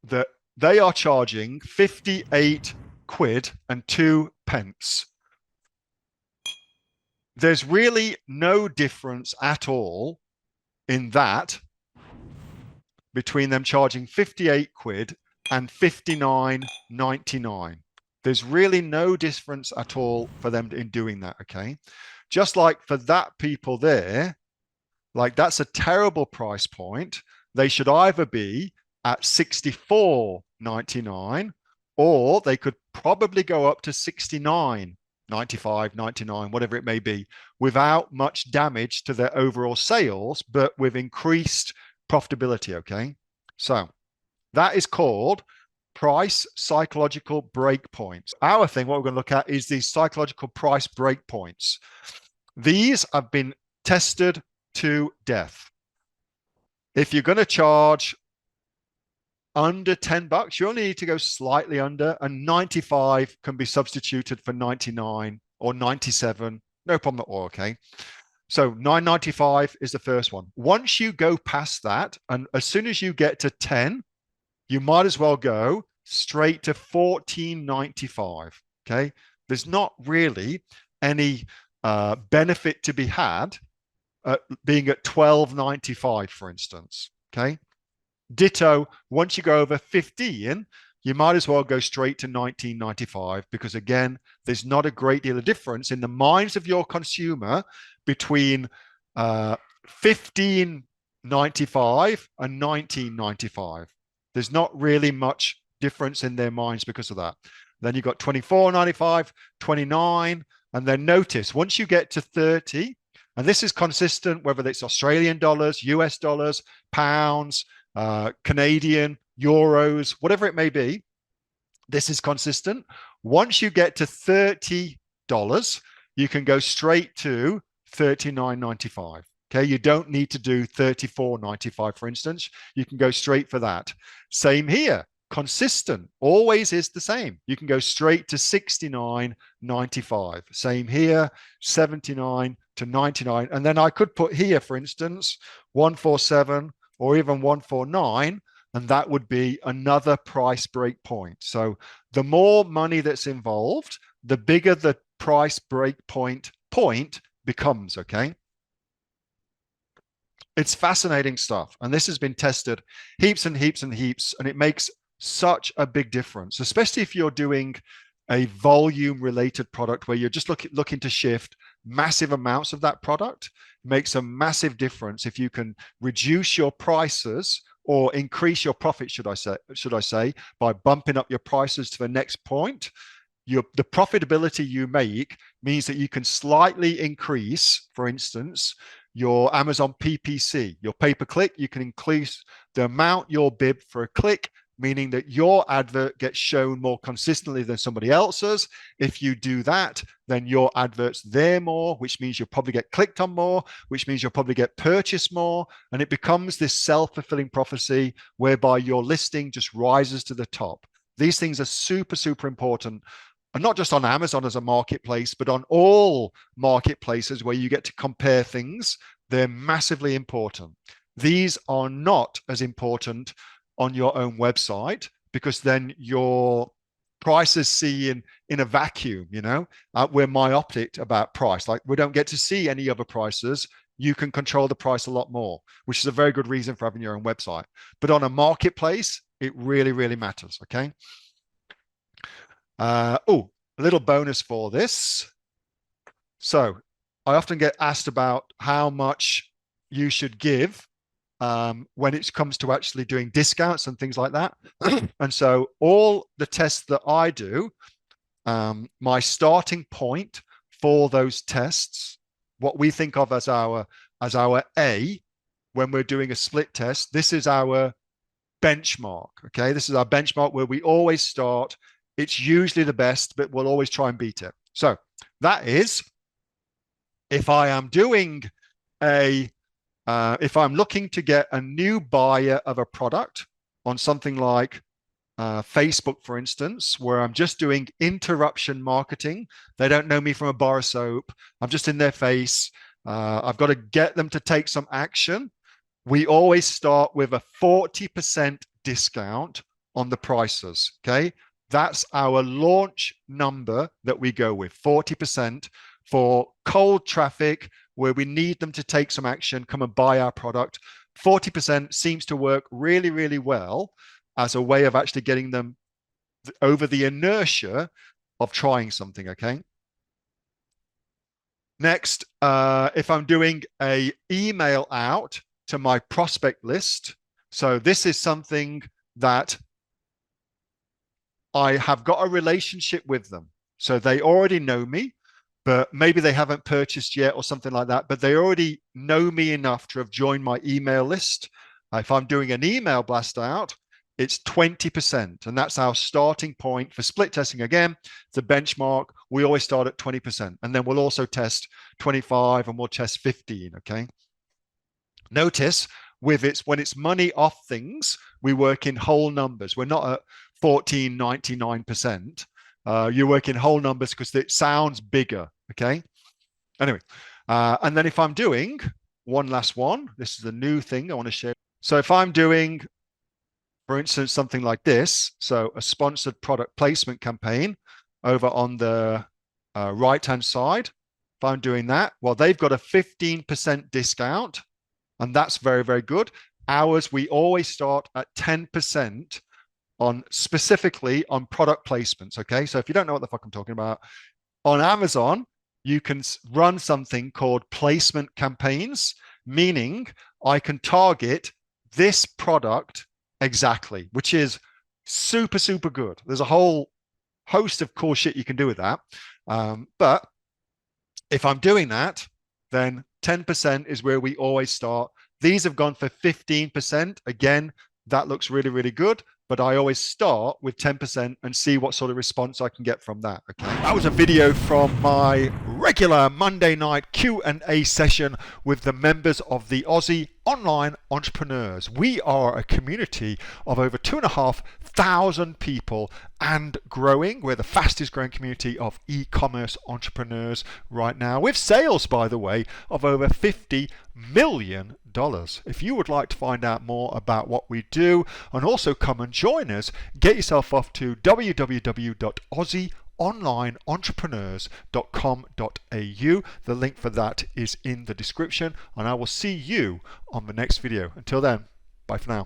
that they are charging 58 quid and 2 pence. There's really no difference at all in that between them charging 58 quid and 59.99. There's really no difference at all for them in doing that, okay? Just like for that people there, like that's a terrible price point. They should either be at 64.99 or they could probably go up to 69.95, 99, whatever it may be, without much damage to their overall sales, but with increased profitability, okay? So that is called price psychological breakpoints. Our thing, what we're going to look at is these psychological price breakpoints. These have been tested to death. If you're going to charge under 10 bucks, you only need to go slightly under, and 95 can be substituted for 99 or 97. No problem at all, okay? So 9.95 is the first one. Once you go past that, and as soon as you get to 10, you might as well go straight to 14.95, okay? There's not really any benefit to be had being at 12.95, for instance, okay? Ditto, once you go over 15, you might as well go straight to 19.95 because, again, there's not a great deal of difference in the minds of your consumer between 15.95 and 19.95. There's not really much difference in their minds because of that. Then you've got 24.95, 29, and then notice once you get to 30, and this is consistent whether it's Australian dollars, US dollars, pounds, Canadian, euros, whatever it may be, this is consistent. Once you get to $30, you can go straight to 39.95. Okay, you don't need to do 34.95, for instance. You can go straight for that. Same here, consistent, always is the same. You can go straight to 69.95. Same here, 79 to 99. And then I could put here, for instance, 147 or even 149, and that would be another price break point. So the more money that's involved, the bigger the price break point becomes, okay? It's fascinating stuff. And this has been tested heaps and heaps and heaps, and it makes such a big difference, especially if you're doing a volume related product where you're just looking to shift massive amounts of that product. It makes a massive difference if you can reduce your prices or increase your profit, should I say, by bumping up your prices to the next point. The profitability you make means that you can slightly increase, for instance, your Amazon PPC, your pay-per-click. You can increase the amount you'll bid for a click, meaning that your advert gets shown more consistently than somebody else's. If you do that, then your advert's there more, which means you'll probably get clicked on more, which means you'll probably get purchased more. And it becomes this self-fulfilling prophecy whereby your listing just rises to the top. These things are super, super important. And not just on Amazon as a marketplace, but on all marketplaces where you get to compare things. They're massively important. These are not as important on your own website because then your prices see in a vacuum, you know, we're myopic about price. Like we don't get to see any other prices. You can control the price a lot more, which is a very good reason for having your own website. But on a marketplace, it really, really matters, okay? A little bonus for this. So I often get asked about how much you should give when it comes to actually doing discounts and things like that. And so all the tests that I do, my starting point for those tests, what we think of as our A, when we're doing a split test, this is our benchmark, okay? This is our benchmark where we always start. It's usually the best, but we'll always try and beat it. So that is, if I am doing if I'm looking to get a new buyer of a product on something like Facebook, for instance, where I'm just doing interruption marketing, they don't know me from a bar of soap, I'm just in their face, I've got to get them to take some action. We always start with a 40% discount on the prices, okay? That's our launch number that we go with, 40% for cold traffic where we need them to take some action, come and buy our product. 40% seems to work really, really well as a way of actually getting them over the inertia of trying something, okay? Next, if I'm doing a email out to my prospect list, so this is something that I have got a relationship with them. So they already know me, but maybe they haven't purchased yet or something like that, but they already know me enough to have joined my email list. If I'm doing an email blast out, it's 20%. And that's our starting point for split testing. Again, it's a benchmark. We always start at 20%. And then we'll also test 25 and we'll test 15, okay? Notice when it's money off things, we work in whole numbers. We're not at 14.99%. You work in whole numbers because it sounds bigger, okay? Anyway, and then if I'm doing one last one, this is a new thing I want to share. So if I'm doing, for instance, something like this, so a sponsored product placement campaign over on the right-hand side, if I'm doing that, well, they've got a 15% discount, and that's very, very good. Ours, we always start at 10% on specifically on product placements, okay? So if you don't know what the fuck I'm talking about, on Amazon, you can run something called placement campaigns, meaning I can target this product exactly, which is super, super good. There's a whole host of cool shit you can do with that. But if I'm doing that, then 10% is where we always start. These have gone for 15%. Again, that looks really, really good. But I always start with 10% and see what sort of response I can get from that. Okay, that was a video from my regular Monday night Q&A session with the members of the Aussie Online Entrepreneurs. We are a community of over 2,500 people and growing. We're the fastest growing community of e-commerce entrepreneurs right now, with sales, by the way, of over $50 million. If you would like to find out more about what we do and also come and join us, get yourself off to www.aussieonlineentrepreneurs.com.au. The link for that is in the description, and I will see you on the next video. Until then, bye for now.